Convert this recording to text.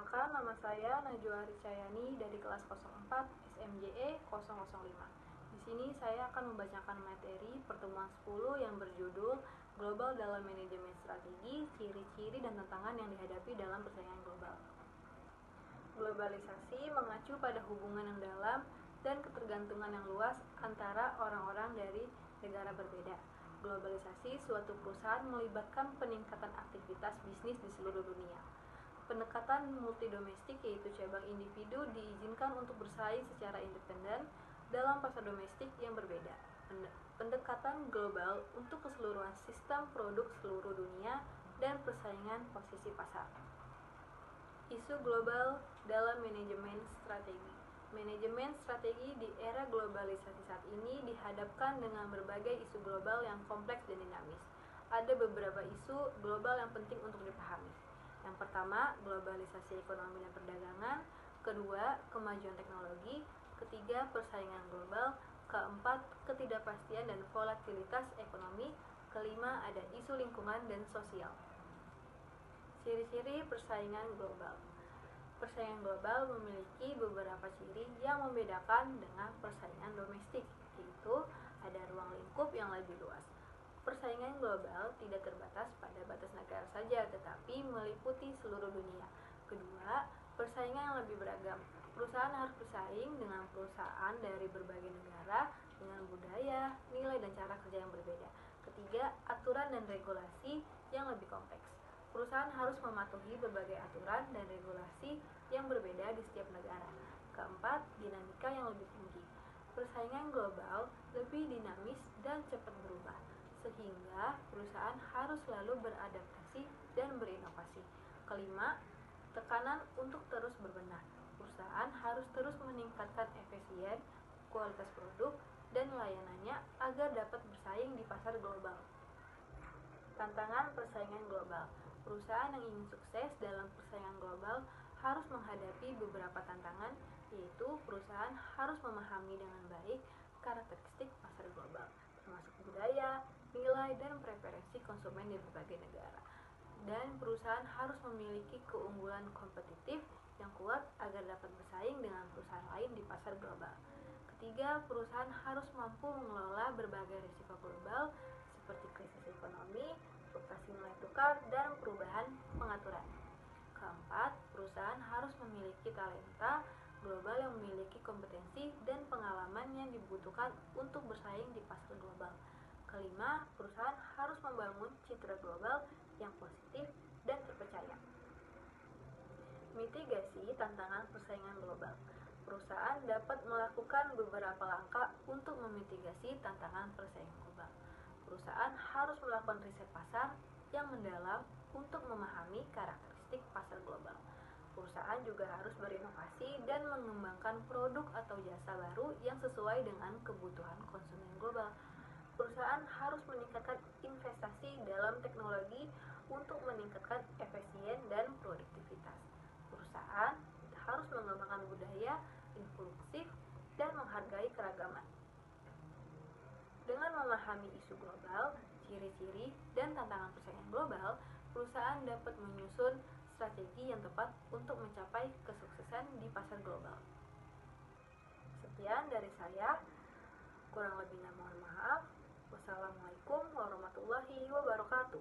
Perkenalkan, nama saya Najwa Ricayani dari kelas 04 SMJE 005. Di sini saya akan membacakan materi pertemuan 10 yang berjudul Global dalam Manajemen Strategi, Ciri-ciri dan Tantangan yang Dihadapi dalam Persaingan Global. Globalisasi mengacu pada hubungan yang dalam dan ketergantungan yang luas antara orang-orang dari negara berbeda. Globalisasi suatu perusahaan melibatkan peningkatan aktivitas bisnis di seluruh dunia. Pendekatan multidomestik, yaitu cabang individu diizinkan untuk bersaing secara independen dalam pasar domestik yang berbeda. Pendekatan global untuk keseluruhan sistem produk seluruh dunia dan persaingan posisi pasar. Isu global dalam manajemen strategi. Manajemen strategi di era globalisasi saat ini dihadapkan dengan berbagai isu global yang kompleks dan dinamis. Ada beberapa isu global yang penting untuk dipahami. Yang pertama, globalisasi ekonomi dan perdagangan. Kedua, kemajuan teknologi. Ketiga, persaingan global. Keempat, ketidakpastian dan volatilitas ekonomi. Kelima, ada isu lingkungan dan sosial. Ciri-ciri persaingan global. Persaingan global memiliki beberapa ciri yang membedakan dengan persaingan domestik, yaitu ada ruang lingkup yang lebih luas. Persaingan global tidak terbatas pada batas negara saja, tetapi meliputi seluruh dunia. Kedua, persaingan yang lebih beragam. Perusahaan harus bersaing dengan perusahaan dari berbagai negara dengan budaya, nilai, dan cara kerja yang berbeda. Ketiga, aturan dan regulasi yang lebih kompleks. Perusahaan harus mematuhi berbagai aturan dan regulasi yang berbeda di setiap negara. Keempat, dinamika yang lebih tinggi. Persaingan global lebih dinamis dan cepat berubah, sehingga perusahaan harus selalu beradaptasi dan berinovasi. Kelima, tekanan untuk terus berbenah. Perusahaan harus terus meningkatkan efisien, kualitas produk, dan layanannya agar dapat bersaing di pasar global. Tantangan persaingan global. Perusahaan yang ingin sukses dalam persaingan global harus menghadapi beberapa tantangan, yaitu perusahaan harus memahami dengan baik karakteristik pasar global, termasuk budaya, nilai, dan preferensi konsumen di berbagai negara. Dan perusahaan harus memiliki keunggulan kompetitif yang kuat agar dapat bersaing dengan perusahaan lain di pasar global. Ketiga, perusahaan harus mampu mengelola berbagai risiko global seperti krisis ekonomi, fluktuasi nilai tukar, dan perubahan pengaturan. Keempat, perusahaan harus memiliki talenta global yang memiliki kompetensi dan pengalaman yang dibutuhkan untuk bersaing di pasar global. Kelima, perusahaan harus membangun citra global yang positif dan terpercaya. Mitigasi tantangan persaingan global. Perusahaan dapat melakukan beberapa langkah untuk memitigasi tantangan persaingan global. Perusahaan harus melakukan riset pasar yang mendalam untuk memahami karakteristik pasar global. Perusahaan juga harus berinovasi dan mengembangkan produk atau jasa baru yang sesuai dengan kebutuhan konsumen global. Perusahaan harus meningkatkan investasi dalam teknologi untuk meningkatkan efisien dan produktivitas. Perusahaan harus mengembangkan budaya inklusif dan menghargai keragaman. Dengan memahami isu global, ciri-ciri, dan tantangan persaingan global, perusahaan dapat menyusun strategi yang tepat untuk mencapai kesuksesan di pasar global. Sekian dari saya, kurang lebihnya mohon maaf. Wassalamualaikum warahmatullahi wabarakatuh.